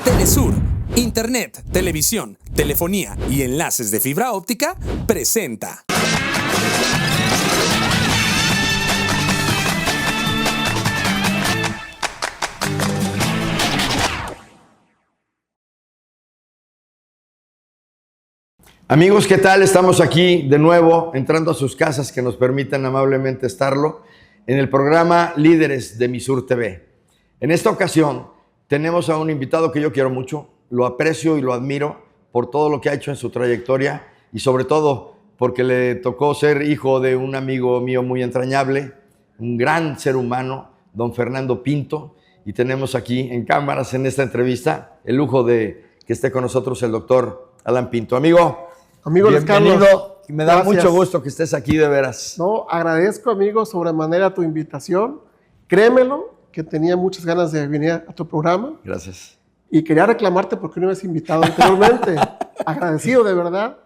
Telesur, Internet, televisión, telefonía y enlaces de fibra óptica, presenta. Amigos, ¿qué tal? Estamos aquí de nuevo, entrando a sus casas que nos permitan amablemente estarlo, en el programa Líderes de Misur TV. En esta ocasión tenemos a un invitado que yo quiero mucho, lo aprecio y lo admiro por todo lo que ha hecho en su trayectoria y sobre todo porque le tocó ser hijo de un amigo mío muy entrañable, un gran ser humano, don Fernando Pinto, y tenemos aquí en cámaras en esta entrevista el lujo de que esté con nosotros el doctor Alan Pinto. Amigo, Luis Carlos, y me da mucho gusto que estés aquí, de veras. No, agradezco, amigo, sobremanera tu invitación. Créemelo, que tenía muchas ganas de venir a tu programa. Gracias. Y quería reclamarte porque no me has invitado anteriormente. Agradecido, de verdad,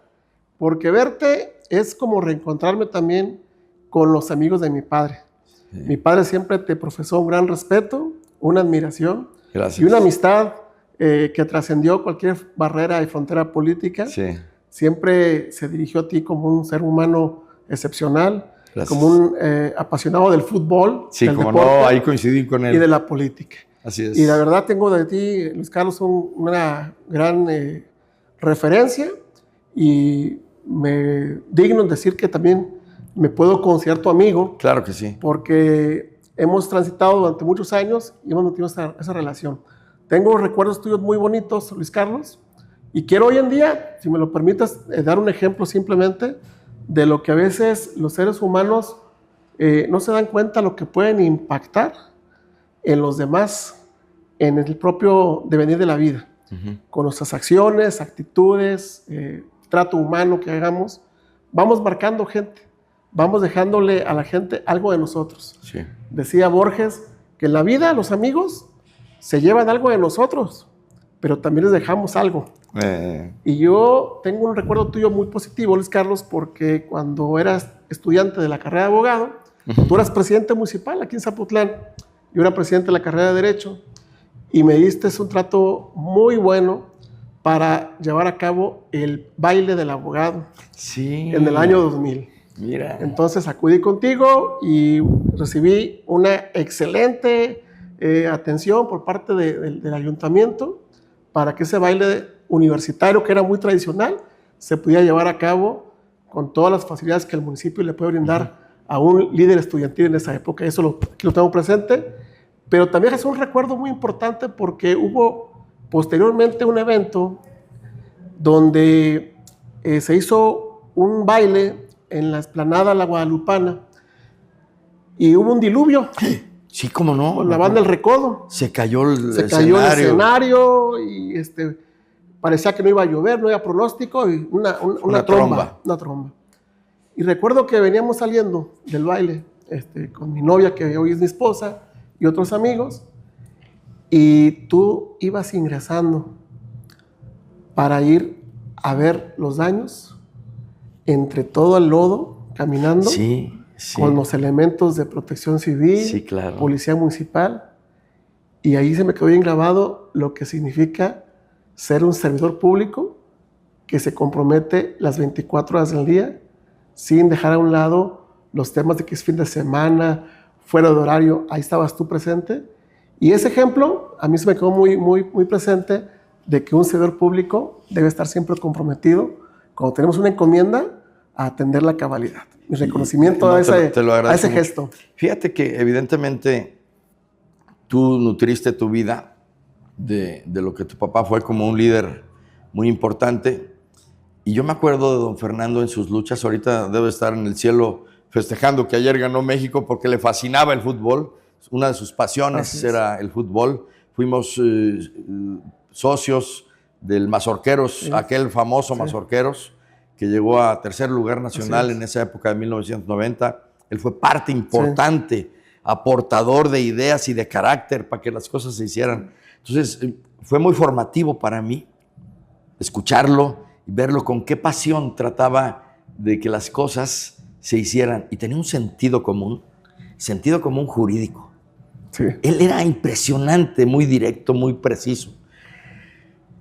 porque verte es como reencontrarme también con los amigos de mi padre. Sí. Mi padre siempre te profesó un gran respeto, una admiración. Gracias. Y una amistad que trascendió cualquier barrera y frontera política. Sí. Siempre se dirigió a ti como un ser humano excepcional, gracias, como un apasionado del fútbol, sí, del como deporte, no, ahí coincidí con él. Y de la política. Así es. Y la verdad tengo de ti, Luis Carlos, una gran referencia y me digno en decir que también me puedo considerar tu amigo. Claro que sí. Porque hemos transitado durante muchos años y hemos mantenido esa relación. Tengo recuerdos tuyos muy bonitos, Luis Carlos, y quiero hoy en día, si me lo permitas, dar un ejemplo simplemente de lo que a veces los seres humanos no se dan cuenta lo que pueden impactar en los demás, en el propio devenir de la vida, con nuestras acciones, actitudes, trato humano que hagamos, vamos marcando gente, vamos dejándole a la gente algo de nosotros. Sí. Decía Borges que en la vida los amigos se llevan algo de nosotros, pero también les dejamos algo. Y yo tengo un recuerdo tuyo muy positivo, Luis Carlos, porque cuando eras estudiante de la carrera de abogado, tú eras presidente municipal aquí en Zapotlán, yo era presidente de la carrera de Derecho, y me diste un trato muy bueno para llevar a cabo el baile del abogado, sí, en el año 2000. Mira. Entonces acudí contigo y recibí una excelente atención por parte del ayuntamiento para que ese baile universitario, que era muy tradicional, se pudiera llevar a cabo con todas las facilidades que el municipio le puede brindar a un líder estudiantil en esa época. Eso aquí lo tengo presente, pero también es un recuerdo muy importante porque hubo posteriormente un evento donde se hizo un baile en la explanada La Guadalupana y hubo un diluvio. Sí, cómo no. Con la banda El Recodo. Se cayó el escenario y parecía que no iba a llover, no había pronóstico y una tromba. Y recuerdo que veníamos saliendo del baile con mi novia, que hoy es mi esposa, y otros amigos, y tú ibas ingresando para ir a ver los daños entre todo el lodo, caminando. Sí. Con los elementos de protección civil, sí, claro, policía municipal, y ahí se me quedó bien grabado lo que significa ser un servidor público que se compromete las 24 horas del día sin dejar a un lado los temas de que es fin de semana, fuera de horario. Ahí estabas tú presente, y ese ejemplo a mí se me quedó muy, muy, muy presente de que un servidor público debe estar siempre comprometido, cuando tenemos una encomienda, a atender la cabalidad. Mi reconocimiento a ese gesto. Fíjate que evidentemente tú nutriste tu vida de lo que tu papá fue como un líder muy importante. Y yo me acuerdo de don Fernando en sus luchas. Ahorita debe estar en el cielo festejando que ayer ganó México porque le fascinaba el fútbol. Una de sus pasiones era el fútbol. Fuimos socios del Mazorqueros, sí, aquel famoso sí, Mazorqueros, que llegó a tercer lugar nacional en esa época de 1990. Él fue parte importante, sí, aportador de ideas y de carácter para que las cosas se hicieran. Entonces, fue muy formativo para mí escucharlo y verlo con qué pasión trataba de que las cosas se hicieran. Y tenía un sentido común jurídico. Sí. Él era impresionante, muy directo, muy preciso.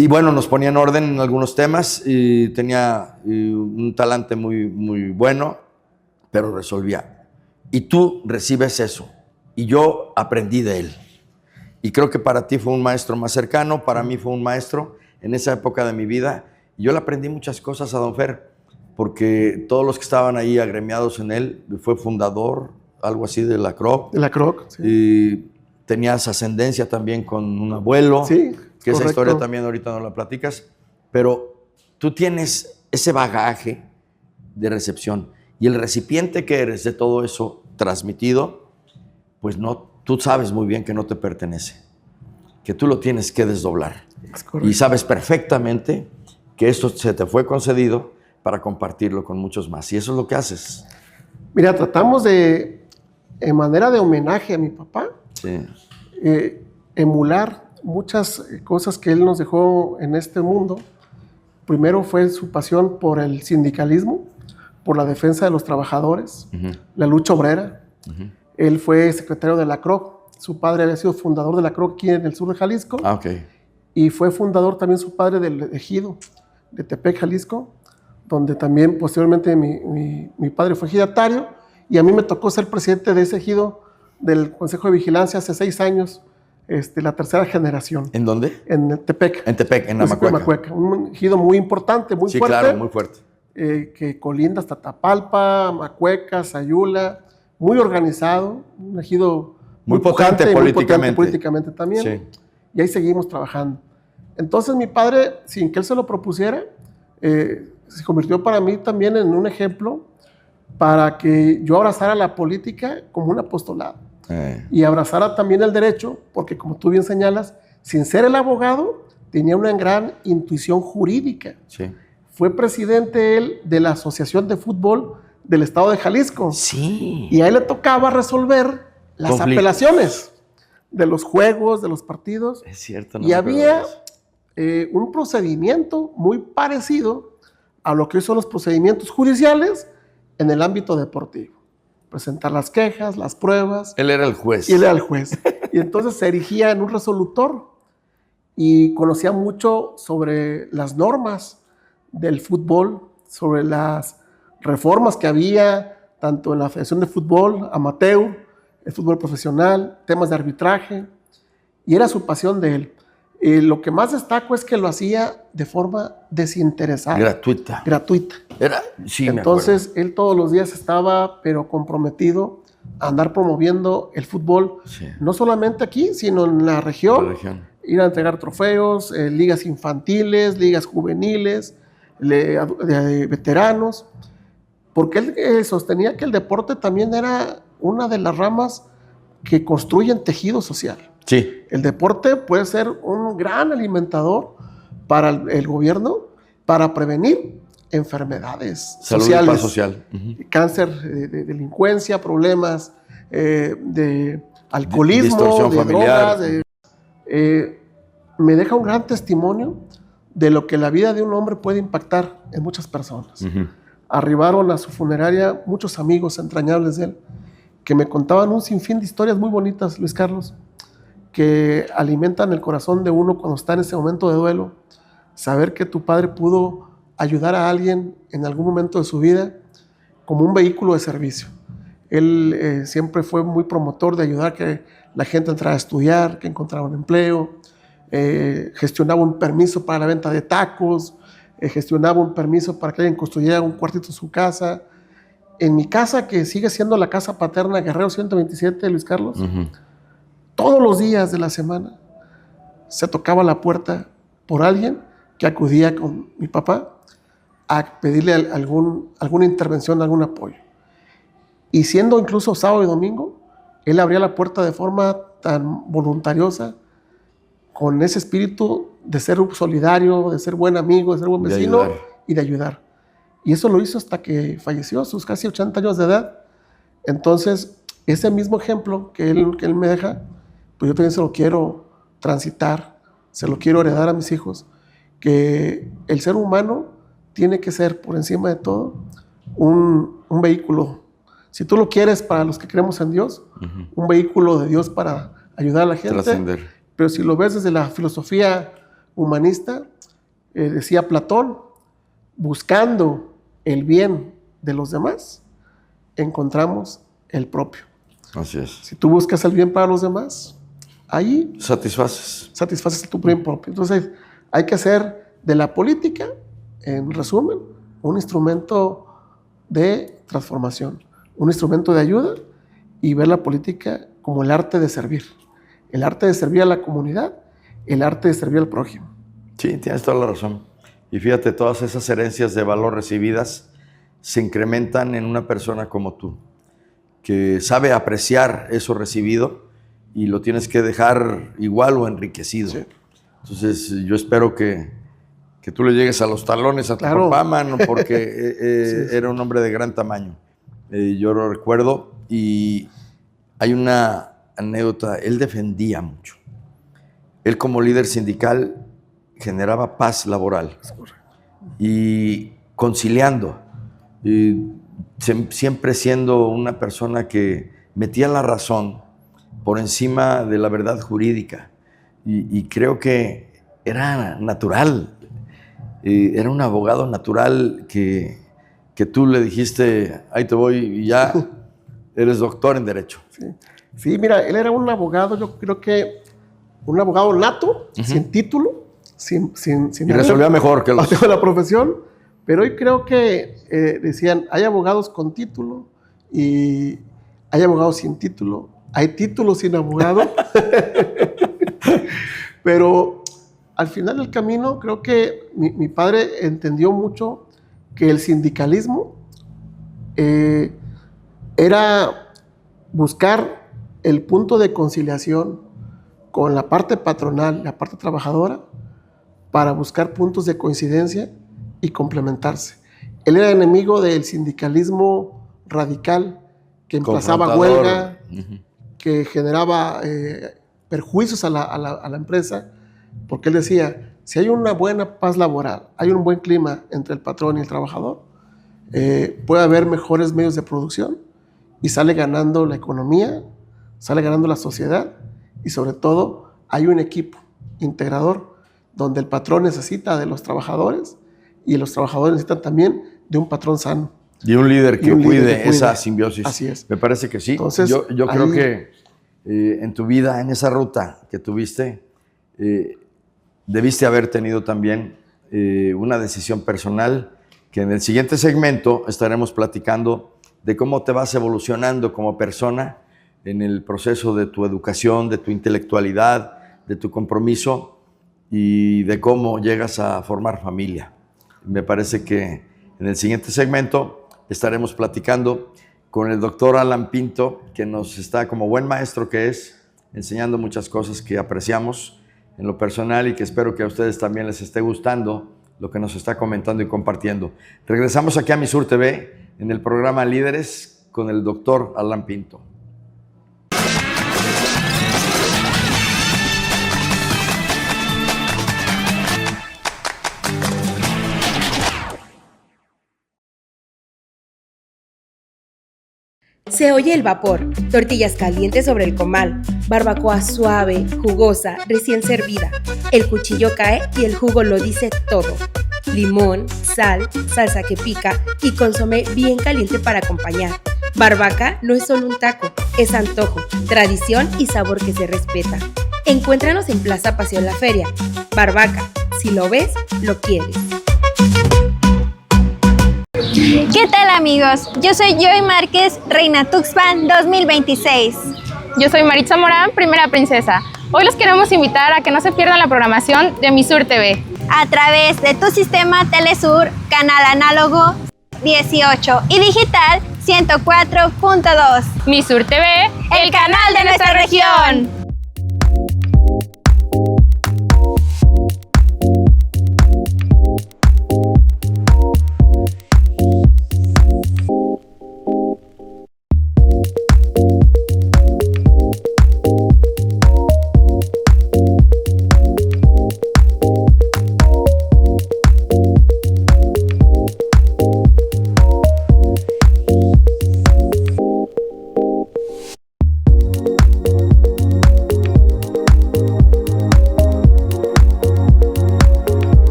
Y bueno, nos ponía en orden en algunos temas y tenía un talante muy, muy bueno, pero resolvía. Y tú recibes eso. Y yo aprendí de él. Y creo que para ti fue un maestro más cercano, para mí fue un maestro en esa época de mi vida. Y yo le aprendí muchas cosas a don Fer, porque todos los que estaban ahí agremiados en él, fue fundador, algo así, de la CROC. De la CROC, sí. Y tenías ascendencia también con un abuelo. Sí, que esa correcto. historia también ahorita no la platicas. Pero tú tienes ese bagaje de recepción. Y el recipiente que eres de todo eso transmitido, pues no, tú sabes muy bien que no te pertenece, que tú lo tienes que desdoblar. Es correcto. Y sabes perfectamente que esto se te fue concedido para compartirlo con muchos más. Y eso es lo que haces. Mira, tratamos de, en manera de homenaje a mi papá, Sí. Emular muchas cosas que él nos dejó en este mundo. Primero fue su pasión por el sindicalismo, por la defensa de los trabajadores, la lucha obrera. Él fue secretario de la CROC. Su padre había sido fundador de la CROC aquí en el sur de Jalisco. Ah, ok. Y fue fundador también su padre del ejido de Tepec, Jalisco, donde también posteriormente mi padre fue ejidatario, y a mí me tocó ser presidente de ese ejido del Consejo de Vigilancia hace 6 años, la tercera generación. ¿En dónde? En Tepec. En Tepec, en Municipio de Amacueca. Un ejido muy importante, muy Sí, fuerte. claro, muy fuerte. Que colinda hasta Tapalpa, Macueca, Sayula, muy organizado, un ejido Muy potente pujante y muy políticamente. políticamente también. Sí. Y ahí seguimos trabajando. Entonces mi padre, sin que él se lo propusiera, se convirtió para mí también en un ejemplo para que yo abrazara la política como un apostolado y abrazara también el derecho, porque como tú bien señalas, sin ser el abogado, tenía una gran intuición jurídica. Sí. Fue presidente él de la Asociación de Fútbol del Estado de Jalisco. Sí. Y a él le tocaba resolver las Conflictos. apelaciones de los juegos, de los partidos. Es cierto. No Y me acuerdo de había eso. un procedimiento muy parecido a lo que hoy son los procedimientos judiciales en el ámbito deportivo. Presentar las quejas, las pruebas. Él era el juez. Y él era el juez. Y entonces se erigía en un resolutor y conocía mucho sobre las normas del fútbol, sobre las reformas que había tanto en la Federación de Fútbol Amateur, el fútbol profesional, temas de arbitraje, y era su pasión de él. Lo que más destaco es que lo hacía de forma desinteresada. Gratuita. Gratuita. Era, sí, Entonces, él todos los días estaba, pero comprometido a andar promoviendo el fútbol, Sí. no solamente aquí, sino en la región. La región. Ir a entregar trofeos, ligas infantiles, ligas juveniles, de veteranos, porque él sostenía que el deporte también era una de las ramas que construyen tejido social. Sí. El deporte puede ser un gran alimentador para el gobierno para prevenir enfermedades Salud sociales, y paz social. cáncer, de delincuencia, problemas de alcoholismo, Distorsión de familiar. drogas. Me deja un gran testimonio de lo que la vida de un hombre puede impactar en muchas personas. Arribaron a su funeraria muchos amigos entrañables de él que me contaban un sinfín de historias muy bonitas, Luis Carlos, que alimentan el corazón de uno cuando está en ese momento de duelo. Saber que tu padre pudo ayudar a alguien en algún momento de su vida como un vehículo de servicio. Él siempre fue muy promotor de ayudar a que la gente entrara a estudiar, que encontrara un empleo, gestionaba un permiso para la venta de tacos, gestionaba un permiso para que alguien construyera un cuartito en su casa. En mi casa, que sigue siendo la casa paterna Guerrero 127, Luis Carlos, todos los días de la semana se tocaba la puerta por alguien que acudía con mi papá a pedirle alguna intervención, algún apoyo. Y siendo incluso sábado y domingo, él abría la puerta de forma tan voluntariosa, con ese espíritu de ser solidario, de ser buen amigo, de ser buen vecino y de ayudar. Y eso lo hizo hasta que falleció a sus casi 80 años de edad. Entonces, ese mismo ejemplo que él me deja, pues yo también se lo quiero transitar, se lo quiero heredar a mis hijos, que el ser humano tiene que ser, por encima de todo, un vehículo. Si tú lo quieres para los que creemos en Dios, un vehículo de Dios para ayudar a la gente. Trascender. Pero si lo ves desde la filosofía humanista, decía Platón, buscando el bien de los demás, encontramos el propio. Así es. Si tú buscas el bien para los demás, ahí satisfaces tu bien propio. Entonces, hay que hacer de la política, en resumen, un instrumento de transformación, un instrumento de ayuda, y ver la política como el arte de servir a la comunidad, el arte de servir al prójimo. Sí, tienes toda la razón. Y fíjate, todas esas herencias de valor recibidas se incrementan en una persona como tú, que sabe apreciar eso recibido y lo tienes que dejar igual o enriquecido. Sí. Entonces, yo espero que tú le llegues a los talones a tu papá, mano, porque sí. Era un hombre de gran tamaño. Yo lo recuerdo y hay una anécdota. Él defendía mucho. Él, como líder sindical, generaba paz laboral y conciliando, y siempre siendo una persona que metía la razón por encima de la verdad jurídica, y creo que era natural, era un abogado natural que tú le dijiste, ahí te voy, y ya eres doctor en Derecho. Sí, mira, él era un abogado, yo creo que un abogado nato, sin título, sin y resolvía mejor que los... la profesión, pero hoy creo que decían, hay abogados con título y hay abogados sin título, hay títulos sin abogado, pero al final del camino creo que mi padre entendió mucho que el sindicalismo era buscar el punto de conciliación con la parte patronal, la parte trabajadora, para buscar puntos de coincidencia y complementarse. Él era enemigo del sindicalismo radical que emplazaba huelga, que generaba perjuicios a la empresa, porque él decía, si hay una buena paz laboral, hay un buen clima entre el patrón y el trabajador, puede haber mejores medios de producción y sale ganando la economía, sale ganando la sociedad, y sobre todo hay un equipo integrador donde el patrón necesita de los trabajadores y los trabajadores necesitan también de un patrón sano. Y un líder que cuide esa simbiosis. Así es. Me parece que sí. Entonces, yo creo que en tu vida, en esa ruta que tuviste, debiste haber tenido también una decisión personal, que en el siguiente segmento estaremos platicando de cómo te vas evolucionando como persona en el proceso de tu educación, de tu intelectualidad, de tu compromiso y de cómo llegas a formar familia. Me parece que en el siguiente segmento estaremos platicando con el doctor Alan Pinto, que nos está, como buen maestro que es, enseñando muchas cosas que apreciamos en lo personal y que espero que a ustedes también les esté gustando lo que nos está comentando y compartiendo. Regresamos aquí a Misur TV en el programa Líderes con el doctor Alan Pinto. Se oye el vapor, tortillas calientes sobre el comal, barbacoa suave, jugosa, recién servida. El cuchillo cae y el jugo lo dice todo. Limón, sal, salsa que pica y consomé bien caliente para acompañar. Barbaca no es solo un taco, es antojo, tradición y sabor que se respeta. Encuéntranos en Plaza Paseo La Feria. Barbaca, si lo ves, lo quieres. ¿Qué tal, amigos? Yo soy Joy Márquez, Reina Tuxpan 2026. Yo soy Maritza Morán, primera princesa. Hoy los queremos invitar a que no se pierdan la programación de Misur TV. A través de tu sistema Telesur, canal análogo 18 y digital 104.2. Misur TV, el canal de nuestra región.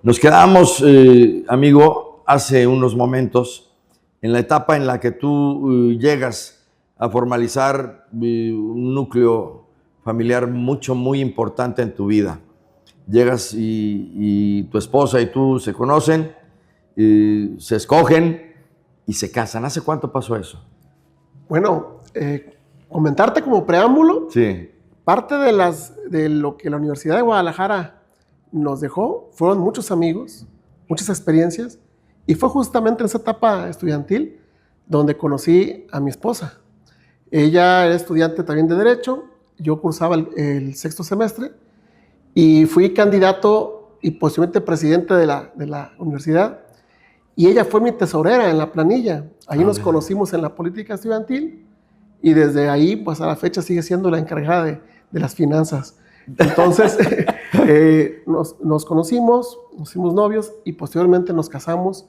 Nos quedamos, amigo, hace unos momentos en la etapa en la que tú llegas a formalizar un núcleo familiar muy importante en tu vida. Llegas y tu esposa y tú se conocen, se escogen y se casan. ¿Hace cuánto pasó eso? Bueno, comentarte como preámbulo, Sí. parte de lo que la Universidad de Guadalajara nos dejó fueron muchos amigos, muchas experiencias, y fue justamente en esa etapa estudiantil donde conocí a mi esposa. Ella era estudiante también de Derecho, yo cursaba el sexto semestre y fui candidato y posiblemente presidente de la universidad, y ella fue mi tesorera en la planilla. Ahí nos conocimos en la política estudiantil y desde ahí, pues a la fecha sigue siendo la encargada de las finanzas. Entonces, nos conocimos, nos hicimos novios y posteriormente nos casamos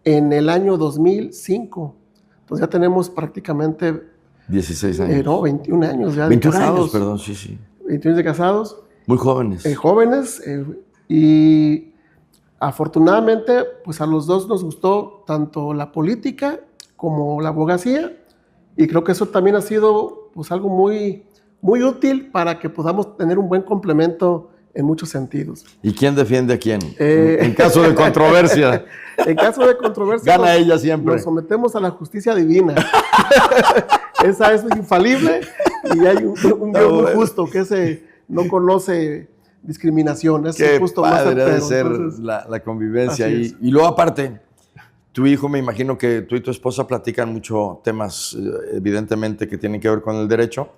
en el año 2005. Entonces ya tenemos prácticamente 16 años. No, 21 años ya 21 de casados. años, perdón, sí. 21 de casados. Muy jóvenes. Jóvenes, y afortunadamente, pues a los dos nos gustó tanto la política como la abogacía, y creo que eso también ha sido pues algo muy útil para que podamos tener un buen complemento en muchos sentidos. ¿Y quién defiende a quién? En caso de controversia. En caso de controversia, Gana ella siempre. Nos sometemos a la justicia divina. Esa es infalible y hay un Dios muy justo que no conoce discriminación. Es Qué justo padre más debe certero. ser Entonces, la convivencia ahí. es. Y luego aparte, tu hijo, me imagino que tú y tu esposa platican mucho temas, evidentemente, que tienen que ver con el derecho.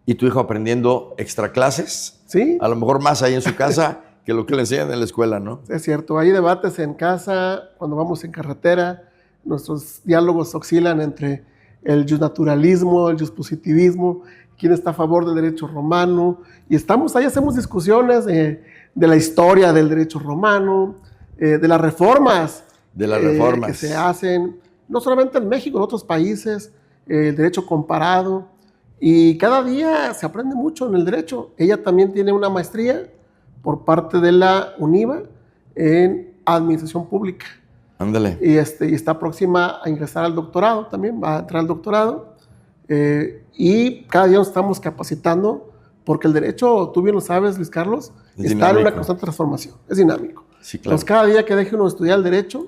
Y tu hijo aprendiendo extra clases. Sí. A lo mejor más ahí en su casa que lo que le enseñan en la escuela, ¿no? Es cierto, hay debates en casa, cuando vamos en carretera, nuestros diálogos oscilan entre el justnaturalismo, el justpositivismo, quién está a favor del derecho romano, y estamos ahí, hacemos discusiones de la historia del derecho romano, de las reformas, que se hacen, no solamente en México, en otros países, el derecho comparado, y cada día se aprende mucho en el derecho. Ella también tiene una maestría por parte de la UNIVA en Administración Pública. Ándale. Y está próxima a ingresar al doctorado también, va a entrar al doctorado. Y cada día nos estamos capacitando porque el derecho, tú bien lo sabes, Luis Carlos, está en una constante transformación, es dinámico. Sí, claro. Entonces, cada día que deje uno de estudiar el derecho,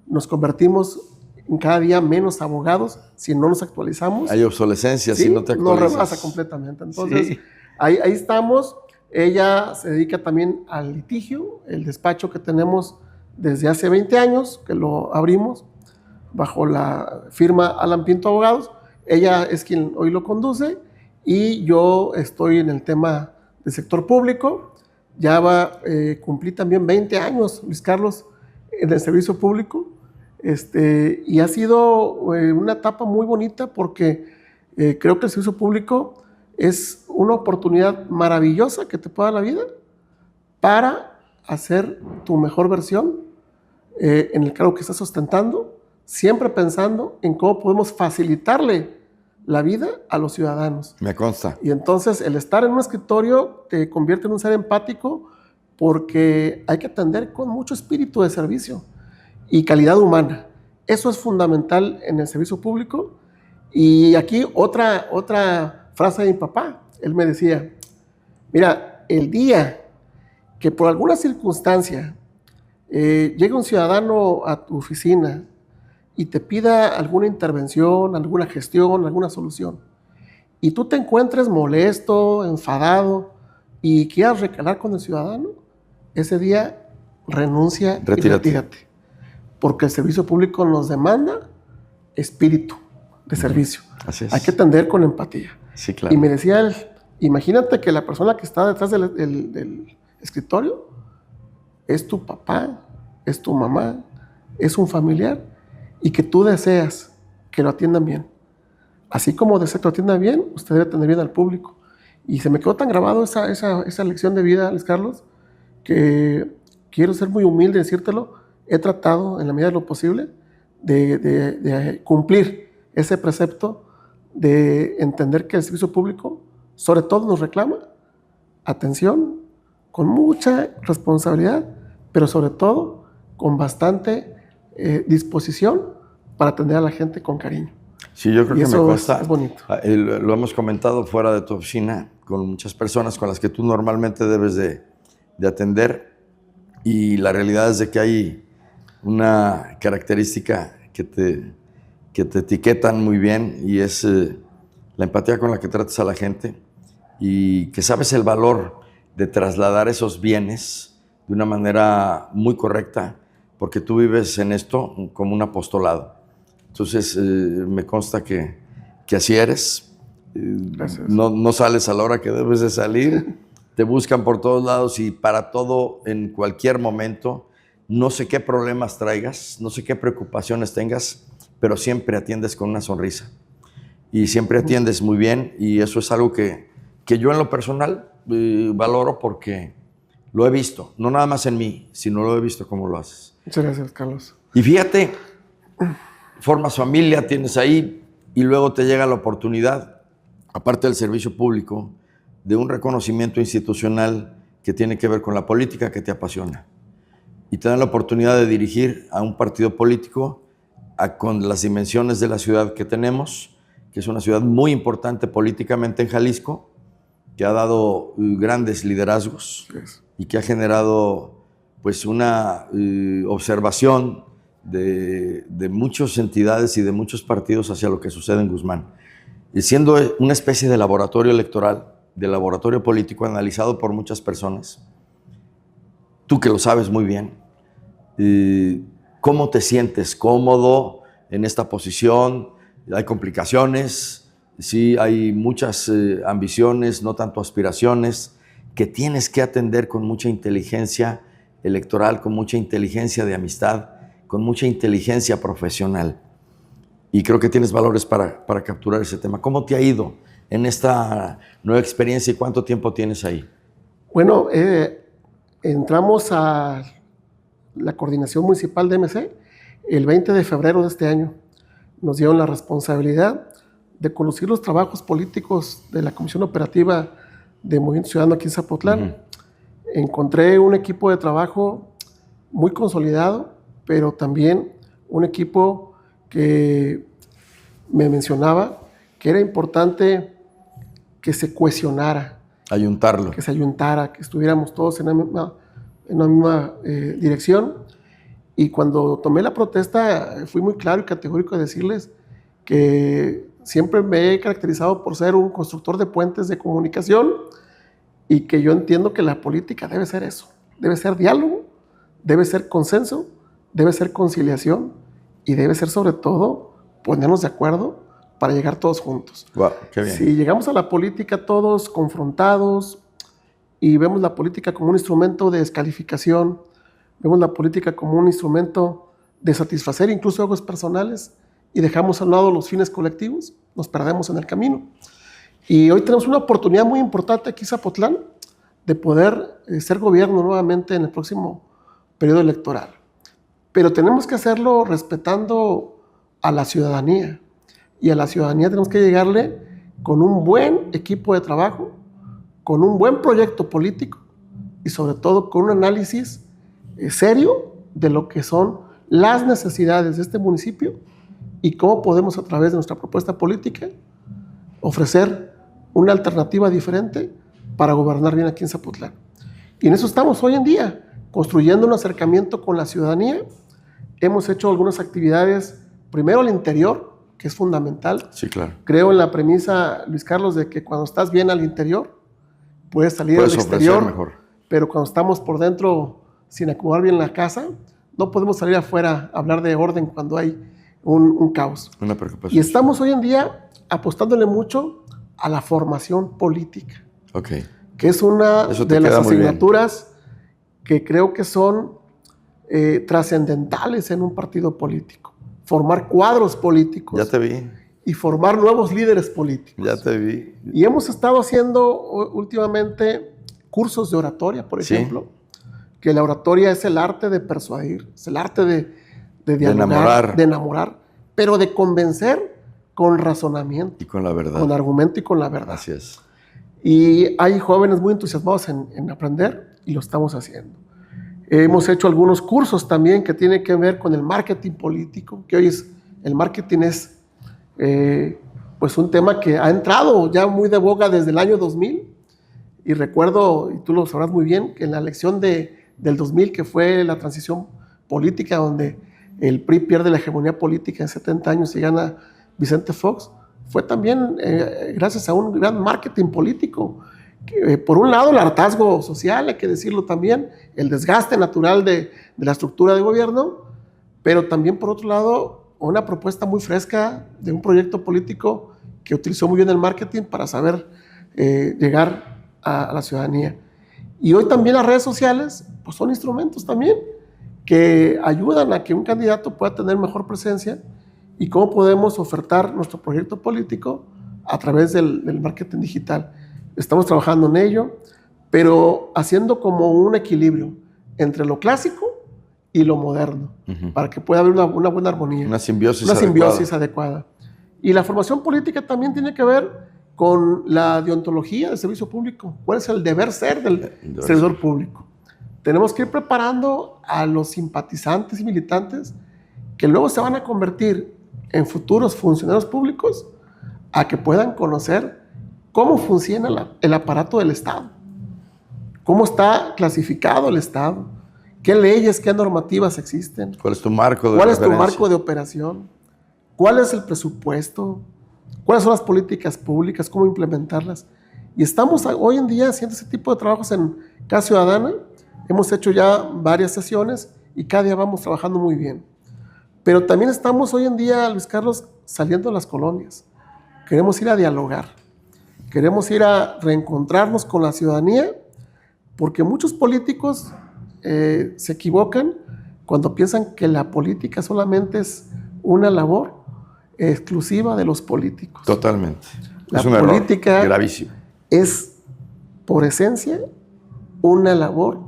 nos convertimos en cada día menos abogados si no nos actualizamos. Hay obsolescencia, ¿Sí? Si no te actualizas. Nos rebasa completamente. Entonces, sí. ahí estamos. Ella se dedica también al litigio, el despacho que tenemos desde hace 20 años, que lo abrimos bajo la firma Alan Pinto Abogados. Ella es quien hoy lo conduce y yo estoy en el tema del sector público. Ya cumplí también 20 años, Luis Carlos, en el servicio público. Y ha sido una etapa muy bonita porque creo que el servicio público es una oportunidad maravillosa que te puede dar la vida para hacer tu mejor versión en el cargo que estás ostentando, siempre pensando en cómo podemos facilitarle la vida a los ciudadanos. Me consta. Y entonces el estar en un escritorio te convierte en un ser empático porque hay que atender con mucho espíritu de servicio y calidad humana. Eso es fundamental en el servicio público. Y aquí otra frase de mi papá. Él me decía, mira, el día que por alguna circunstancia llegue un ciudadano a tu oficina y te pida alguna intervención, alguna gestión, alguna solución, y tú te encuentres molesto, enfadado y quieras recalar con el ciudadano, ese día renuncia y retírate. Porque el servicio público nos demanda espíritu de servicio. Así es. Hay que atender con empatía. Sí, claro. Y me decía él, imagínate que la persona que está detrás del escritorio es tu papá, es tu mamá, es un familiar, y que tú deseas que lo atiendan bien. Así como desea que lo atiendan bien, usted debe atender bien al público. Y se me quedó tan grabado esa lección de vida, Luis Carlos, que quiero ser muy humilde y decírtelo. He tratado, en la medida de lo posible, de cumplir ese precepto de entender que el servicio público, sobre todo, nos reclama atención, con mucha responsabilidad, pero sobre todo con bastante disposición para atender a la gente con cariño. Sí, yo creo Y que me eso cuesta. es bonito. Lo hemos comentado fuera de tu oficina con muchas personas con las que tú normalmente debes de atender, y la realidad es de que hay una característica que te etiquetan muy bien, y es la empatía con la que tratas a la gente, y que sabes el valor de trasladar esos bienes de una manera muy correcta, porque tú vives en esto como un apostolado. Entonces, me consta que así eres. Gracias. No sales a la hora que debes de salir, te buscan por todos lados y para todo, en cualquier momento. No sé qué problemas traigas, no sé qué preocupaciones tengas, pero siempre atiendes con una sonrisa. Y siempre atiendes muy bien, y eso es algo que yo en lo personal valoro, porque lo he visto, no nada más en mí, sino lo he visto cómo lo haces. Muchas gracias, Carlos. Y fíjate, formas familia, tienes ahí, y luego te llega la oportunidad, aparte del servicio público, de un reconocimiento institucional que tiene que ver con la política que te apasiona. Y te dan la oportunidad de dirigir a un partido político con las dimensiones de la ciudad que tenemos, que es una ciudad muy importante políticamente en Jalisco, que ha dado grandes liderazgos y que ha generado pues una observación de muchas entidades y de muchos partidos hacia lo que sucede en Guzmán. Y siendo una especie de laboratorio electoral, de laboratorio político analizado por muchas personas, tú que lo sabes muy bien, ¿cómo te sientes cómodo en esta posición? Hay complicaciones, sí, hay muchas ambiciones, no tanto aspiraciones, que tienes que atender con mucha inteligencia electoral, con mucha inteligencia de amistad, con mucha inteligencia profesional. Y creo que tienes valores para capturar ese tema. ¿Cómo te ha ido en esta nueva experiencia y cuánto tiempo tienes ahí? Bueno, entramos a la coordinación municipal de MC el 20 de febrero de este año. Nos dieron la responsabilidad de conducir los trabajos políticos de la Comisión Operativa de Movimiento Ciudadano aquí en Zapotlán. Encontré un equipo de trabajo muy consolidado, pero también un equipo que me mencionaba que era importante que se cohesionara, Ayuntarlo. que se ayuntara, que estuviéramos todos en la misma dirección. Y cuando tomé la protesta fui muy claro y categórico de decirles que siempre me he caracterizado por ser un constructor de puentes de comunicación, y que yo entiendo que la política debe ser eso, debe ser diálogo, debe ser consenso, debe ser conciliación, y debe ser sobre todo ponernos de acuerdo para llegar todos juntos. Wow, qué bien. Si llegamos a la política todos confrontados y vemos la política como un instrumento de descalificación, vemos la política como un instrumento de satisfacer incluso egos personales, y dejamos a un lado los fines colectivos, nos perdemos en el camino. Y hoy tenemos una oportunidad muy importante aquí en Zapotlán de poder ser gobierno nuevamente en el próximo periodo electoral. Pero tenemos que hacerlo respetando a la ciudadanía. Y a la ciudadanía tenemos que llegarle con un buen equipo de trabajo, con un buen proyecto político y sobre todo con un análisis serio de lo que son las necesidades de este municipio y cómo podemos, a través de nuestra propuesta política, ofrecer una alternativa diferente para gobernar bien aquí en Zapotlán. Y en eso estamos hoy en día, construyendo un acercamiento con la ciudadanía. Hemos hecho algunas actividades, primero al interior, que es fundamental. Sí, claro. Creo en la premisa, Luis Carlos, de que cuando estás bien al interior, puedes salir al exterior, mejor. Pero cuando estamos por dentro, sin acomodar bien la casa, no podemos salir afuera a hablar de orden cuando hay un caos. Una preocupación. Y estamos hoy en día apostándole mucho a la formación política, que es una de las asignaturas que creo que son trascendentales en un partido político. Formar cuadros políticos. Ya te vi. Y formar nuevos líderes políticos. Ya te vi. Y hemos estado haciendo últimamente cursos de oratoria, por ejemplo, que la oratoria es el arte de persuadir, es el arte de dialogar, de enamorar, pero de convencer con razonamiento. Y con la verdad. Con argumento y con la verdad. Así es. Y hay jóvenes muy entusiasmados en aprender, y lo estamos haciendo. Hemos hecho algunos cursos también que tienen que ver con el marketing político, que hoy el marketing es pues un tema que ha entrado ya muy de boga desde el año 2000. Y recuerdo, y tú lo sabrás muy bien, que en la elección del 2000, que fue la transición política, donde el PRI pierde la hegemonía política en 70 años y gana Vicente Fox, fue también gracias a un gran marketing político. Por un lado, el hartazgo social, hay que decirlo también, el desgaste natural de la estructura de gobierno, pero también, por otro lado, una propuesta muy fresca de un proyecto político que utilizó muy bien el marketing para saber llegar a la ciudadanía. Y hoy también las redes sociales pues son instrumentos también que ayudan a que un candidato pueda tener mejor presencia y cómo podemos ofertar nuestro proyecto político a través del marketing digital. Estamos trabajando en ello, pero haciendo como un equilibrio entre lo clásico y lo moderno, para que pueda haber una buena armonía. Una simbiosis adecuada. Y la formación política también tiene que ver con la deontología del servicio público. ¿Cuál es el deber ser del servidor público? Tenemos que ir preparando a los simpatizantes y militantes que luego se van a convertir en futuros funcionarios públicos a que puedan conocer cómo funciona el aparato del Estado, cómo está clasificado el Estado, qué leyes, qué normativas existen, cuál es tu marco de cuál es tu marco de operación, cuál es el presupuesto, cuáles son las políticas públicas, cómo implementarlas. Y estamos hoy en día haciendo ese tipo de trabajos en Casa Ciudadana. Hemos hecho ya varias sesiones y cada día vamos trabajando muy bien. Pero también estamos hoy en día, Luis Carlos, saliendo de las colonias. Queremos ir a dialogar. Queremos ir a reencontrarnos con la ciudadanía, porque muchos políticos se equivocan cuando piensan que la política solamente es una labor exclusiva de los políticos. Totalmente. La es un política error gravísimo. Es, por esencia, una labor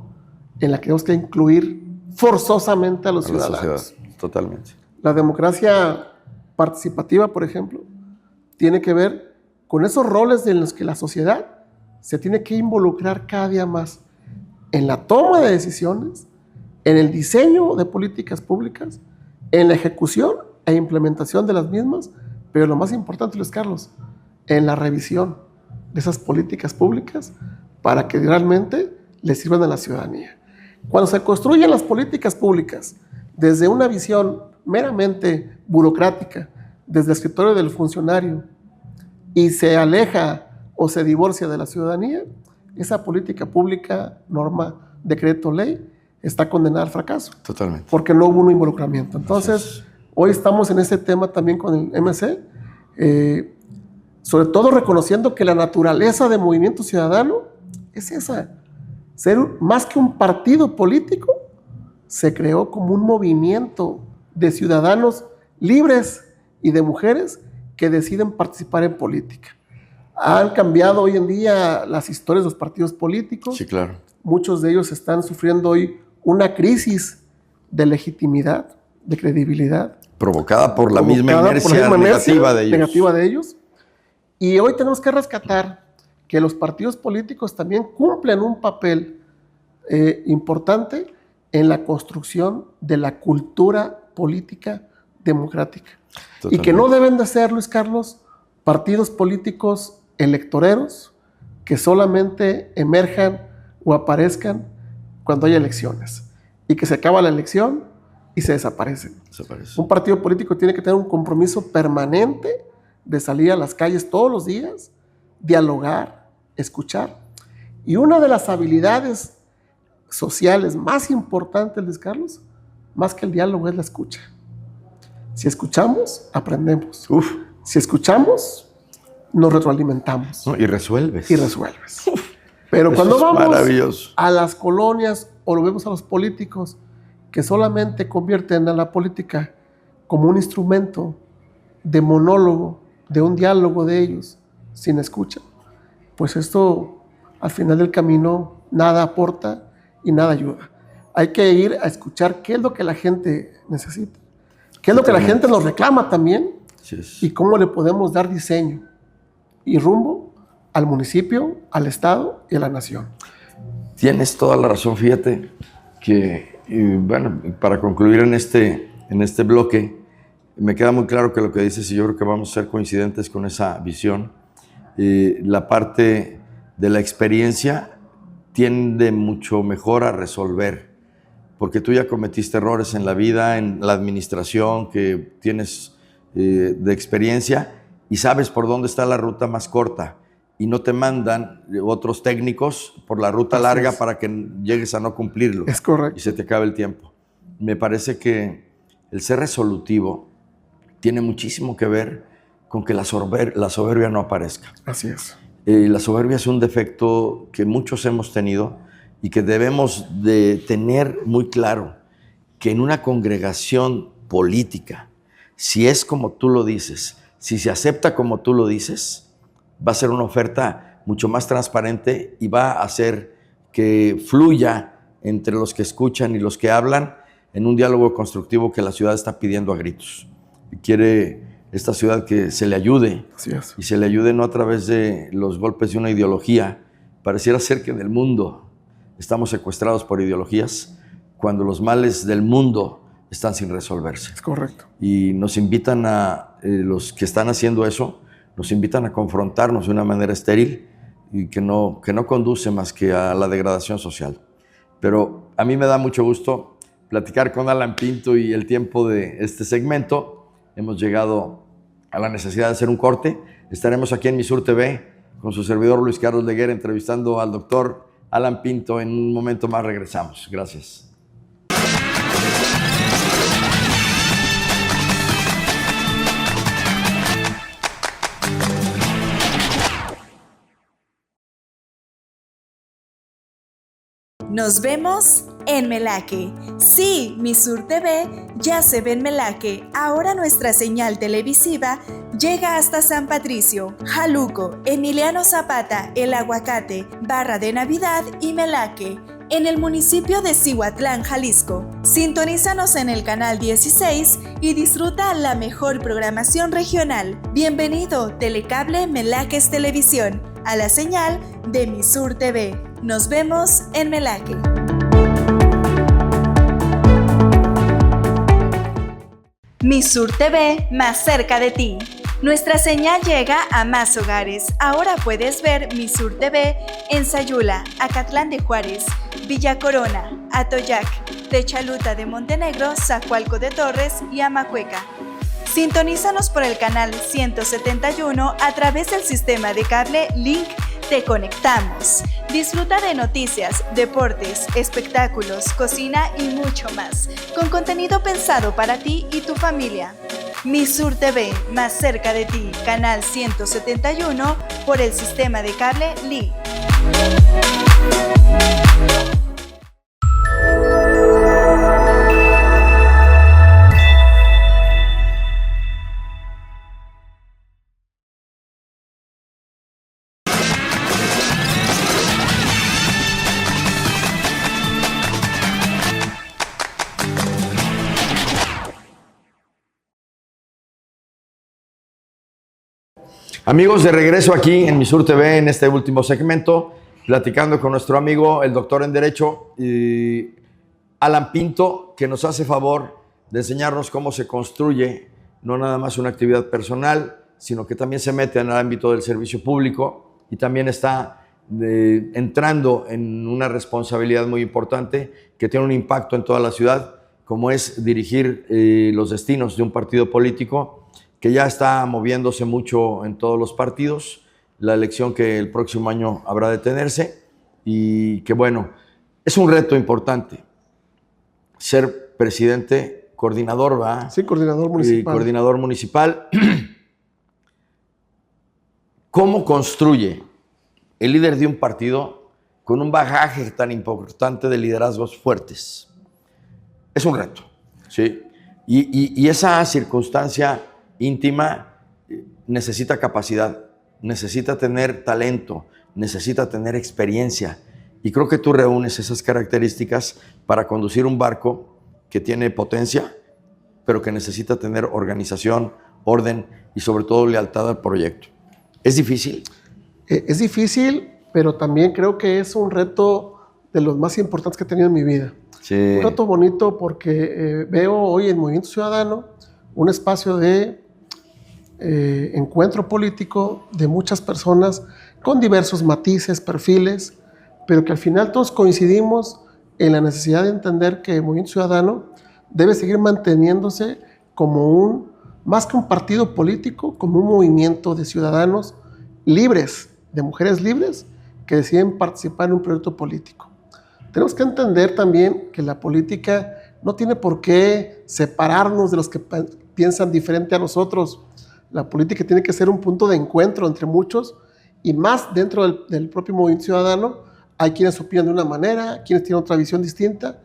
en la que tenemos que incluir forzosamente a los ciudadanos. La sociedad. Totalmente. La democracia participativa, por ejemplo, tiene que ver con esos roles en los que la sociedad se tiene que involucrar cada día más en la toma de decisiones, en el diseño de políticas públicas, en la ejecución e implementación de las mismas, pero lo más importante, Luis Carlos, en la revisión de esas políticas públicas para que realmente le sirvan a la ciudadanía. Cuando se construyen las políticas públicas desde una visión meramente burocrática, desde el escritorio del funcionario, y se aleja o se divorcia de la ciudadanía, esa política pública, norma, decreto, ley, está condenada al fracaso. Totalmente. Porque no hubo un involucramiento. Entonces, hoy estamos en ese tema también con el MC, sobre todo reconociendo que la naturaleza de Movimiento Ciudadano es esa. Ser más que un partido político, se creó como un movimiento de ciudadanos libres y de mujeres que deciden participar en política. Han cambiado hoy en día las historias de los partidos políticos. Sí, claro. Muchos de ellos están sufriendo hoy una crisis de legitimidad, de credibilidad. Provocada por la misma inercia negativa de ellos. Y hoy tenemos que rescatar que los partidos políticos también cumplen un papel importante en la construcción de la cultura política democrática. Totalmente. Y que no deben de ser, Luis Carlos, partidos políticos electoreros que solamente emerjan o aparezcan cuando hay elecciones y que se acaba la elección y se desaparecen. Un partido político tiene que tener un compromiso permanente de salir a las calles todos los días, dialogar, escuchar. Y una de las habilidades sociales más importantes, Luis Carlos, más que el diálogo, es la escucha. Si escuchamos, aprendemos. Si escuchamos, nos retroalimentamos. No, y resuelves. Pero cuando vamos a las colonias o lo vemos a los políticos que solamente convierten a la política como un instrumento de monólogo, de un diálogo de ellos, sin escucha, pues esto al final del camino nada aporta y nada ayuda. Hay que ir a escuchar qué es lo que la gente necesita, qué es lo que la gente nos reclama también, y cómo le podemos dar diseño y rumbo al municipio, al Estado y a la nación. Tienes toda la razón. Fíjate bueno, para concluir en este bloque, me queda muy claro que lo que dices, y yo creo que vamos a ser coincidentes con esa visión, la parte de la experiencia tiende mucho mejor a resolver, porque tú ya cometiste errores en la vida, en la administración, que tienes de experiencia y sabes por dónde está la ruta más corta, y no te mandan otros técnicos por la ruta larga para que llegues a no cumplirlo. Es correcto. Y se te acabe el tiempo. Me parece que el ser resolutivo tiene muchísimo que ver con que la soberbia no aparezca. Así es. La soberbia es un defecto que muchos hemos tenido y que debemos de tener muy claro, que en una congregación política, si es como tú lo dices, si se acepta como tú lo dices, va a ser una oferta mucho más transparente y va a hacer que fluya entre los que escuchan y los que hablan en un diálogo constructivo que la ciudad está pidiendo a gritos. Quiere esta ciudad que se le ayude. Así es. Y se le ayude no a través de los golpes de una ideología. Pareciera ser que en el mundo estamos secuestrados por ideologías cuando los males del mundo están sin resolverse. Es correcto. Y nos invitan los que están haciendo eso, nos invitan a confrontarnos de una manera estéril y que no conduce más que a la degradación social. Pero a mí me da mucho gusto platicar con Alan Pinto, y el tiempo de este segmento hemos llegado a la necesidad de hacer un corte. Estaremos aquí en Misur TV con su servidor Luis Carlos Leguera entrevistando al doctor Alan Pinto. En un momento más regresamos. Gracias. Nos vemos en Melaque. Sí, Misur TV ya se ve en Melaque. Ahora nuestra señal televisiva llega hasta San Patricio, Jaluco, Emiliano Zapata, El Aguacate, Barra de Navidad y Melaque, en el municipio de Cihuatlán, Jalisco. Sintonízanos en el canal 16 y disfruta la mejor programación regional. Bienvenido, Telecable Melaques Televisión, a la señal de Misur TV. Nos vemos en Melaque. Misur TV, más cerca de ti. Nuestra señal llega a más hogares. Ahora puedes ver Misur TV en Sayula, Acatlán de Juárez, Villa Corona, Atoyac, Techaluta de Montenegro, Zacualco de Torres y Amacueca. Sintonízanos por el canal 171 a través del sistema de cable Link. Te conectamos. Disfruta de noticias, deportes, espectáculos, cocina y mucho más, con contenido pensado para ti y tu familia. Misur TV, más cerca de ti, canal 171 por el sistema de cable LI. Amigos, de regreso aquí en Misur TV en este último segmento, platicando con nuestro amigo, el doctor en Derecho, Alan Pinto, que nos hace favor de enseñarnos cómo se construye no nada más una actividad personal, sino que también se mete en el ámbito del servicio público y también está entrando en una responsabilidad muy importante que tiene un impacto en toda la ciudad, como es dirigir los destinos de un partido político que ya está moviéndose mucho en todos los partidos, la elección que el próximo año habrá de tenerse, y que bueno, es un reto importante ser presidente, coordinador, ¿verdad? Sí, coordinador municipal. Coordinador municipal. ¿Cómo construye el líder de un partido con un bagaje tan importante de liderazgos fuertes? Es un reto, ¿sí? Y esa circunstancia íntima necesita capacidad, necesita tener talento, necesita tener experiencia. Y creo que tú reúnes esas características para conducir un barco que tiene potencia, pero que necesita tener organización, orden y sobre todo lealtad al proyecto. ¿Es difícil? Es difícil, pero también creo que es un reto de los más importantes que he tenido en mi vida. Sí. Un reto bonito porque veo hoy en Movimiento Ciudadano un espacio de encuentro político de muchas personas con diversos matices, perfiles, pero que al final todos coincidimos en la necesidad de entender que el Movimiento Ciudadano debe seguir manteniéndose como más que un partido político, como un movimiento de ciudadanos libres, de mujeres libres, que deciden participar en un proyecto político. Tenemos que entender también que la política no tiene por qué separarnos de los que piensan diferente a nosotros. La política tiene que ser un punto de encuentro entre muchos, y más dentro del propio movimiento ciudadano. Hay quienes opinan de una manera, quienes tienen otra visión distinta,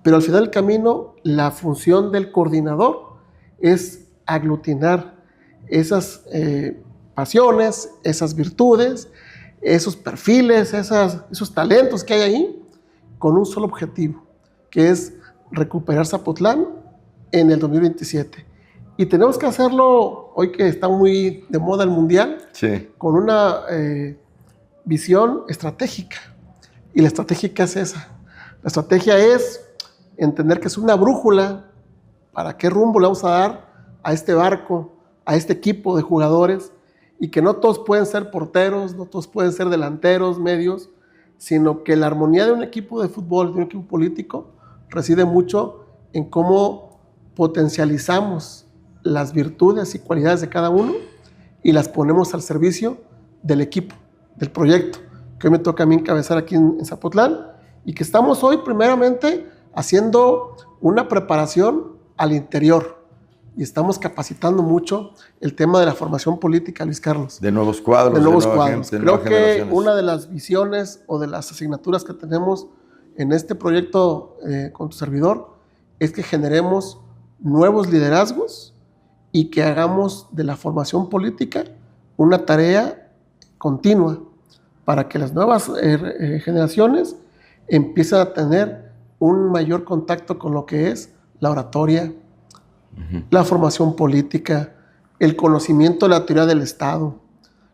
pero al final del camino la función del coordinador es aglutinar esas pasiones, esas virtudes, esos perfiles, esos talentos que hay ahí, con un solo objetivo, que es recuperar Zapotlán en el 2027. Y tenemos que hacerlo, hoy que está muy de moda el Mundial, Sí. con una visión estratégica. Y la estratégica es esa. La estrategia es entender que es una brújula para qué rumbo le vamos a dar a este barco, a este equipo de jugadores, y que no todos pueden ser porteros, no todos pueden ser delanteros, medios, sino que la armonía de un equipo de fútbol, de un equipo político, reside mucho en cómo potencializamos las virtudes y cualidades de cada uno y las ponemos al servicio del equipo, del proyecto, que hoy me toca a mí encabezar aquí en Zapotlán, y que estamos hoy primeramente haciendo una preparación al interior, y estamos capacitando mucho el tema de la formación política, Luis Carlos. De nuevos cuadros. De nuevos nueva cuadros. gente, Creo nuevas que generaciones. una de las visiones o de las asignaturas que tenemos en este proyecto con tu servidor es que generemos nuevos liderazgos y que hagamos de la formación política una tarea continua para que las nuevas generaciones empiecen a tener un mayor contacto con lo que es la oratoria, la formación política, el conocimiento de la teoría del Estado,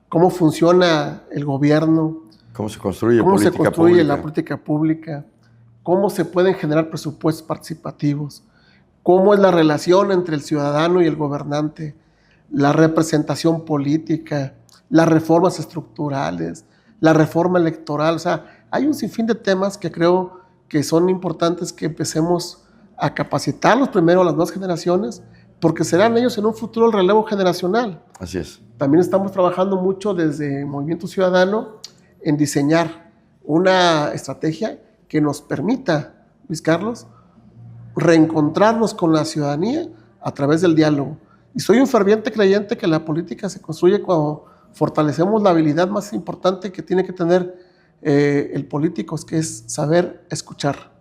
cómo funciona el gobierno, ¿Cómo se construye cómo se política construye pública? la política pública, cómo se pueden generar presupuestos participativos, cómo es la relación entre el ciudadano y el gobernante, la representación política, las reformas estructurales, la reforma electoral. O sea, hay un sinfín de temas que creo que son importantes que empecemos a capacitarlos primero a las nuevas generaciones, porque serán ellos en un futuro el relevo generacional. Así es. También estamos trabajando mucho desde Movimiento Ciudadano en diseñar una estrategia que nos permita, Luis Carlos, reencontrarnos con la ciudadanía a través del diálogo. Y soy un ferviente creyente que la política se construye cuando fortalecemos la habilidad más importante que tiene que tener el político, que es saber escuchar.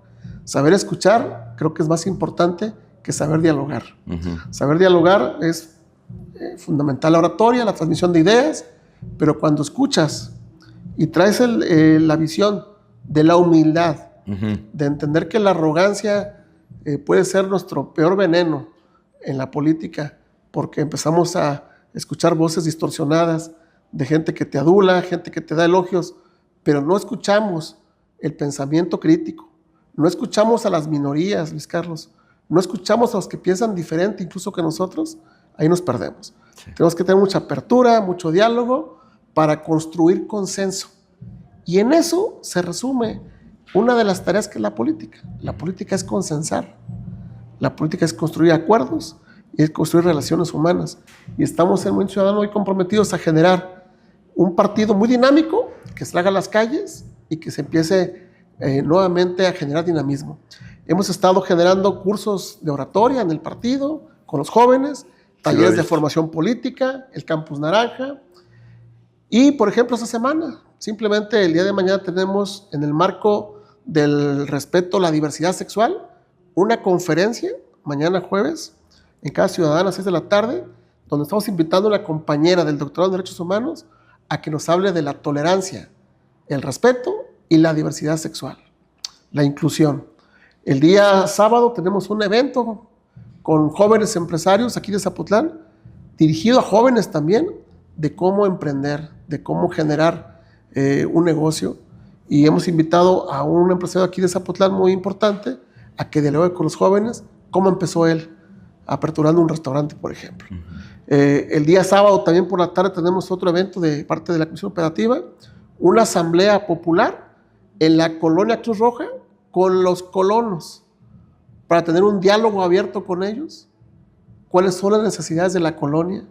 Saber escuchar creo que es más importante que saber dialogar. Saber dialogar es fundamental la oratoria, la transmisión de ideas, pero cuando escuchas y traes la visión de la humildad, de entender que la arrogancia puede ser nuestro peor veneno en la política, porque empezamos a escuchar voces distorsionadas de gente que te adula, gente que te da elogios, pero no escuchamos el pensamiento crítico, no escuchamos a las minorías, Luis Carlos, no escuchamos a los que piensan diferente incluso que nosotros, ahí nos perdemos. Sí. Tenemos que tener mucha apertura, mucho diálogo para construir consenso. Y en eso se resume una de las tareas que es la política. La política es consensar, la política es construir acuerdos y es construir relaciones humanas. Y estamos en Movimiento Ciudadano hoy comprometidos a generar un partido muy dinámico, que salga a las calles y que se empiece nuevamente a generar dinamismo. Hemos estado generando cursos de oratoria en el partido, con los jóvenes, talleres de formación política, el Campus Naranja. Y, por ejemplo, esta semana, simplemente el día de mañana tenemos, en el marco del respeto a la diversidad sexual, una conferencia, mañana jueves, en Casa Ciudadana a las 6 de la tarde, donde estamos invitando a una compañera del doctorado en Derechos Humanos a que nos hable de la tolerancia, el respeto y la diversidad sexual, la inclusión. El día sábado tenemos un evento con jóvenes empresarios aquí de Zapotlán, dirigido a jóvenes también, de cómo emprender, de cómo generar un negocio. Y hemos invitado a un empresario aquí de Zapotlán muy importante a que dialogue con los jóvenes, como empezó él, aperturando un restaurante, por ejemplo. El día sábado, también por la tarde, tenemos otro evento de parte de la Comisión Operativa, una asamblea popular en la colonia Cruz Roja con los colonos, para tener un diálogo abierto con ellos. ¿Cuáles son las necesidades de la colonia?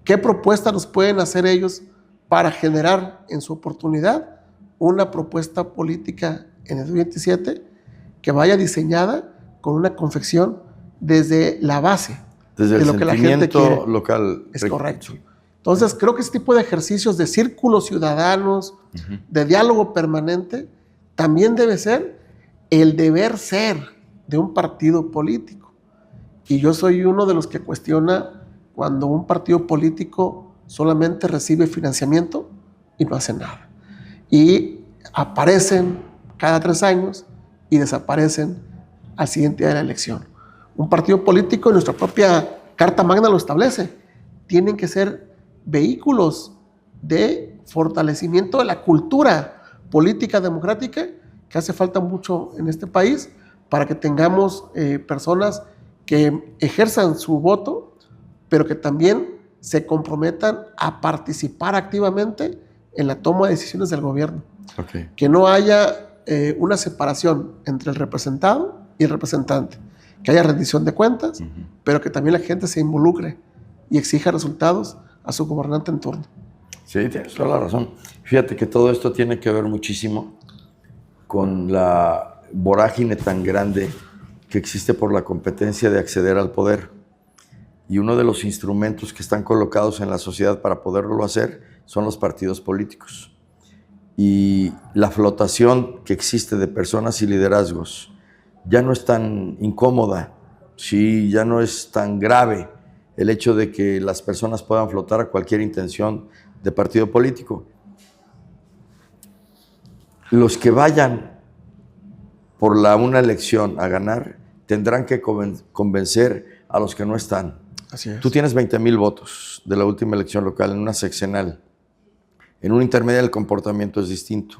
¿Qué propuestas nos pueden hacer ellos para generar en su oportunidad una propuesta política en el 2027 que vaya diseñada con una confección desde la base, desde de el lo que la gente quiere local? Es correcto. Entonces, creo que ese tipo de ejercicios de círculos ciudadanos, de diálogo permanente, también debe ser el deber ser de un partido político. Y yo soy uno de los que cuestiona cuando un partido político solamente recibe financiamiento y no hace nada. Y aparecen cada 3 años y desaparecen al siguiente día de la elección. Un partido político, en nuestra propia Carta Magna lo establece, tienen que ser vehículos de fortalecimiento de la cultura política democrática, que hace falta mucho en este país, para que tengamos personas que ejerzan su voto, pero que también se comprometan a participar activamente en la toma de decisiones del gobierno. Okay. Que no haya una separación entre el representado y el representante, que haya rendición de cuentas, pero que también la gente se involucre y exija resultados a su gobernante en turno. Sí, tienes toda la razón. Fíjate que todo esto tiene que ver muchísimo con la vorágine tan grande que existe por la competencia de acceder al poder. Y uno de los instrumentos que están colocados en la sociedad para poderlo hacer son los partidos políticos. Y la flotación que existe de personas y liderazgos ya no es tan incómoda, sí, ya no es tan grave el hecho de que las personas puedan flotar a cualquier intención de partido político. Los que vayan por una elección a ganar tendrán que convencer a los que no están. Así es. Tú tienes 20,000 votos de la última elección local en una seccional. En una intermedia el comportamiento es distinto.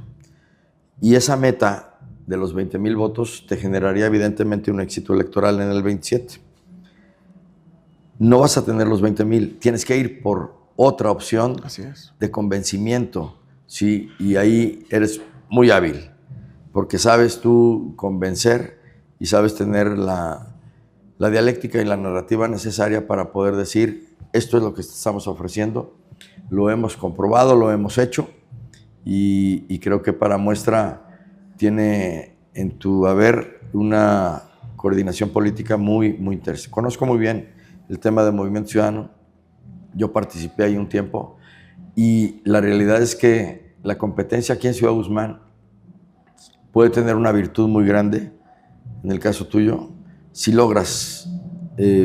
Y esa meta de los 20,000 votos te generaría evidentemente un éxito electoral en el 27. No vas a tener los 20,000, tienes que ir por otra opción. Así es. De convencimiento, ¿sí? Y ahí eres muy hábil, porque sabes tú convencer y sabes tener la dialéctica y la narrativa necesaria para poder decir, esto es lo que estamos ofreciendo, lo hemos comprobado, lo hemos hecho, y creo que para muestra tiene en tu haber una coordinación política muy, muy intensa. Conozco muy bien el tema del Movimiento Ciudadano, yo participé ahí un tiempo, y la realidad es que la competencia aquí en Ciudad Guzmán puede tener una virtud muy grande, en el caso tuyo, si logras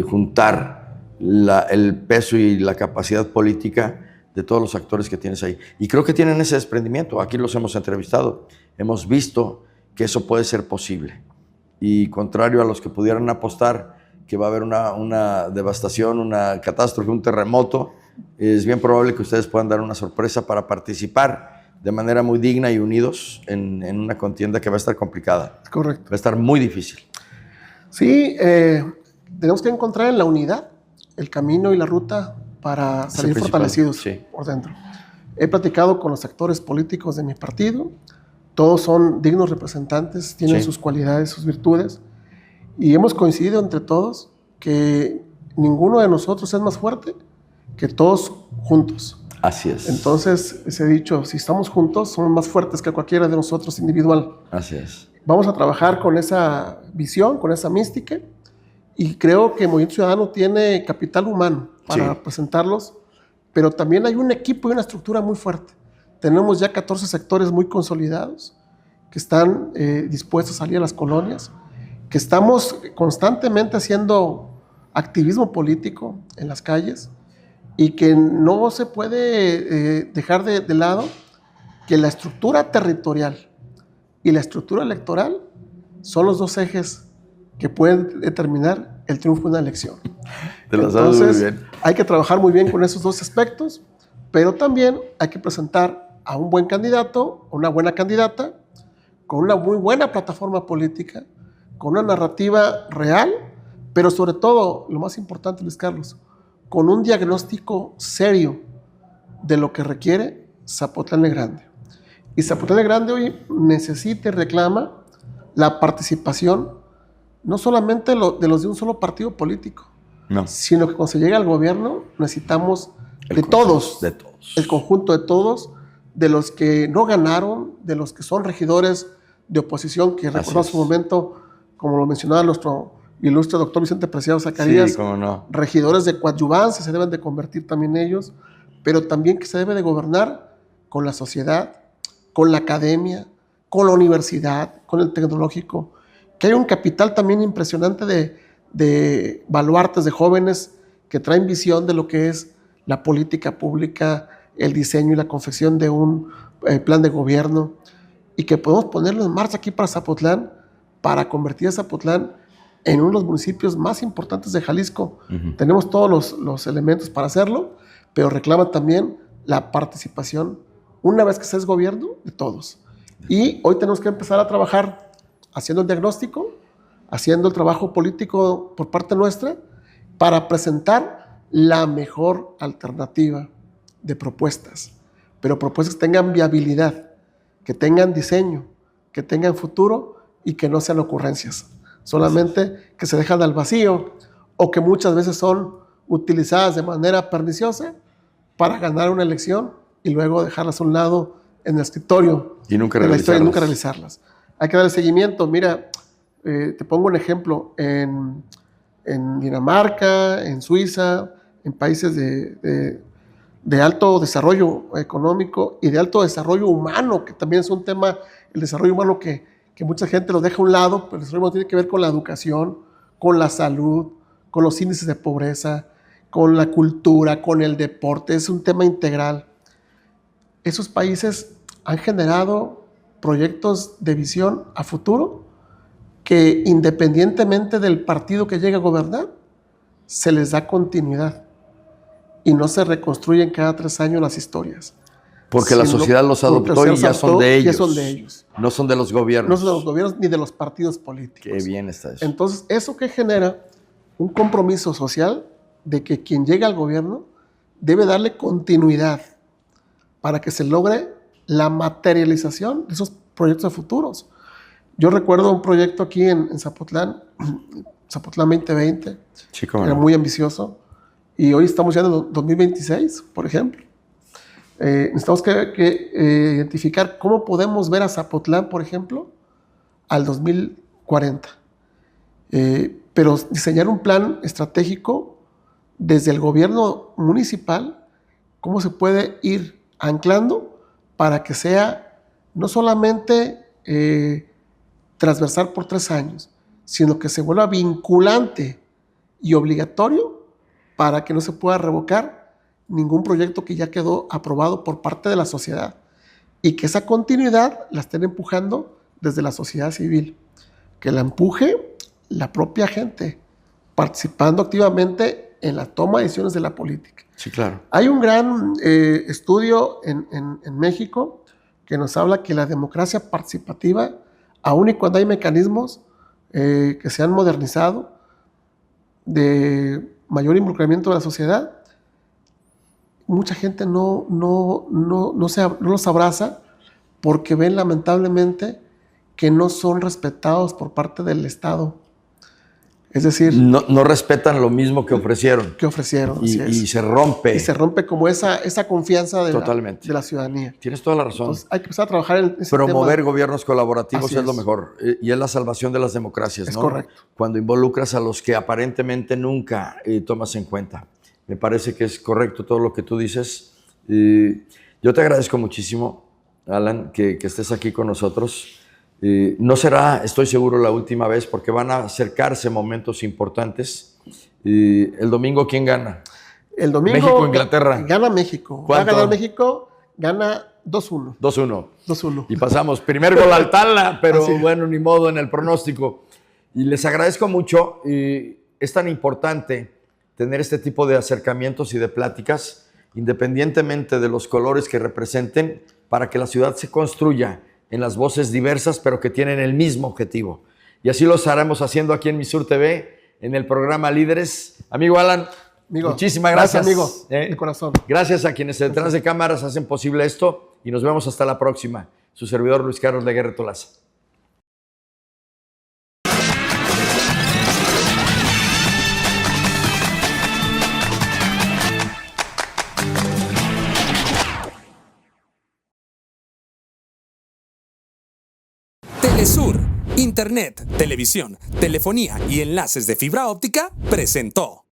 juntar el peso y la capacidad política de todos los actores que tienes ahí. Y creo que tienen ese desprendimiento. Aquí los hemos entrevistado. Hemos visto que eso puede ser posible. Y contrario a los que pudieran apostar que va a haber una devastación, una catástrofe, un terremoto, es bien probable que ustedes puedan dar una sorpresa para participar de manera muy digna y unidos en una contienda que va a estar complicada. Correcto. Va a estar muy difícil. Sí, tenemos que encontrar en la unidad el camino y la ruta para salir fortalecidos por dentro. He platicado con los actores políticos de mi partido, todos son dignos representantes, tienen sus cualidades, sus virtudes, y hemos coincidido entre todos que ninguno de nosotros es más fuerte que todos juntos. Así es. Entonces, les he dicho, si estamos juntos, somos más fuertes que cualquiera de nosotros individual. Así es. Vamos a trabajar con esa visión, con esa mística, y creo que Movimiento Ciudadano tiene capital humano para presentarlos, pero también hay un equipo y una estructura muy fuerte. Tenemos ya 14 sectores muy consolidados que están dispuestos a salir a las colonias, que estamos constantemente haciendo activismo político en las calles, y que no se puede dejar de lado que la estructura territorial y la estructura electoral son los dos ejes que pueden determinar el triunfo de una elección. Te lo sabes muy bien. Hay que trabajar muy bien con esos dos aspectos, pero también hay que presentar a un buen candidato, una buena candidata, con una muy buena plataforma política, con una narrativa real, pero sobre todo, lo más importante, Luis Carlos, con un diagnóstico serio de lo que requiere Zapotlán el Grande. Y Zapotlán el Grande hoy necesita y reclama la participación no solamente de los de un solo partido político, No. sino que cuando se llega al gobierno necesitamos de todos, el conjunto de todos, de los que no ganaron, de los que son regidores de oposición, que recordó en su momento, como lo mencionaba nuestro ilustre doctor Vicente Preciado Zacarías, Sí, cómo no. regidores de coadyuvancia, se deben de convertir también ellos, pero también que se debe de gobernar con la sociedad, con la academia, con la universidad, con el tecnológico, que hay un capital también impresionante de baluartes de jóvenes que traen visión de lo que es la política pública, el diseño y la confección de un plan de gobierno, y que podemos ponerlo en marcha aquí para Zapotlán, para convertir a Zapotlán en uno de los municipios más importantes de Jalisco. Tenemos todos los elementos para hacerlo, pero reclama también la participación, una vez que se es gobierno, de todos. Y hoy tenemos que empezar a trabajar haciendo el diagnóstico, haciendo el trabajo político por parte nuestra, para presentar la mejor alternativa de propuestas, pero propuestas que tengan viabilidad, que tengan diseño, que tengan futuro y que no sean ocurrencias, solamente que se dejan al vacío o que muchas veces son utilizadas de manera perniciosa para ganar una elección y luego dejarlas a un lado en el escritorio Y nunca de la historia y realizarlas. nunca realizarlas. Hay que darle seguimiento. Mira, te pongo un ejemplo. En Dinamarca, en Suiza, en países de alto desarrollo económico y de alto desarrollo humano, que también es un tema, el desarrollo humano que mucha gente lo deja a un lado, pero el desarrollo humano tiene que ver con la educación, con la salud, con los índices de pobreza, con la cultura, con el deporte. Es un tema integral. Esos países han generado proyectos de visión a futuro que, independientemente del partido que llegue a gobernar, se les da continuidad y no se reconstruyen cada 3 años las historias. Porque la sociedad los adoptó y ya son de ellos. Ya son de ellos. No son de los gobiernos. No son de los gobiernos ni de los partidos políticos. Qué bien está eso. Entonces, ¿eso qué genera? Un compromiso social de que quien llega al gobierno debe darle continuidad para que se logre la materialización de esos proyectos futuros. Yo recuerdo un proyecto aquí en Zapotlán, Zapotlán 2020, Sí, cómo era no. muy ambicioso, y hoy estamos ya en el 2026, por ejemplo. Necesitamos que identificar cómo podemos ver a Zapotlán, por ejemplo, al 2040. Pero diseñar un plan estratégico desde el gobierno municipal, cómo se puede ir anclando para que sea no solamente transversal por 3 años, sino que se vuelva vinculante y obligatorio para que no se pueda revocar ningún proyecto que ya quedó aprobado por parte de la sociedad y que esa continuidad la estén empujando desde la sociedad civil, que la empuje la propia gente, participando activamente en la toma de decisiones de la política. Sí, claro. Hay un gran estudio en México que nos habla que la democracia participativa, aun y cuando hay mecanismos que se han modernizado de mayor involucramiento de la sociedad, mucha gente no los abraza porque ven lamentablemente que no son respetados por parte del Estado. Es decir, No respetan lo mismo que ofrecieron. que ofrecieron. Así es. Y se rompe. Y se rompe como esa confianza de la ciudadanía. Tienes toda la razón. Entonces hay que empezar a trabajar en ese Promover tema. gobiernos colaborativos Así es lo es. mejor. Y es la salvación de las democracias, Es ¿no? correcto. Cuando involucras a los que aparentemente nunca tomas en cuenta. Me parece que es correcto todo lo que tú dices. Yo te agradezco muchísimo, Alan, que estés aquí con nosotros. No será, estoy seguro, la última vez, porque van a acercarse momentos importantes. El domingo, ¿quién gana? El domingo México-Inglaterra. Gana México. Va a ¿Cuánto? ganar México, gana 2-1. 2-1. 2-1. Y pasamos. Primer gol al Tala, pero Así es. bueno, ni modo en el pronóstico. Y les agradezco mucho. Es tan importante tener este tipo de acercamientos y de pláticas, independientemente de los colores que representen, para que la ciudad se construya en las voces diversas, pero que tienen el mismo objetivo. y así lo estaremos haciendo aquí en Mi Sur TV, en el programa Líderes. Amigo Alan, muchísimas gracias. Amigo, de corazón. Gracias a quienes detrás de cámaras hacen posible esto y nos vemos hasta la próxima. Su servidor Luis Carlos Leguerre Tolaza. Telesur, Internet, televisión, telefonía y enlaces de fibra óptica presentó.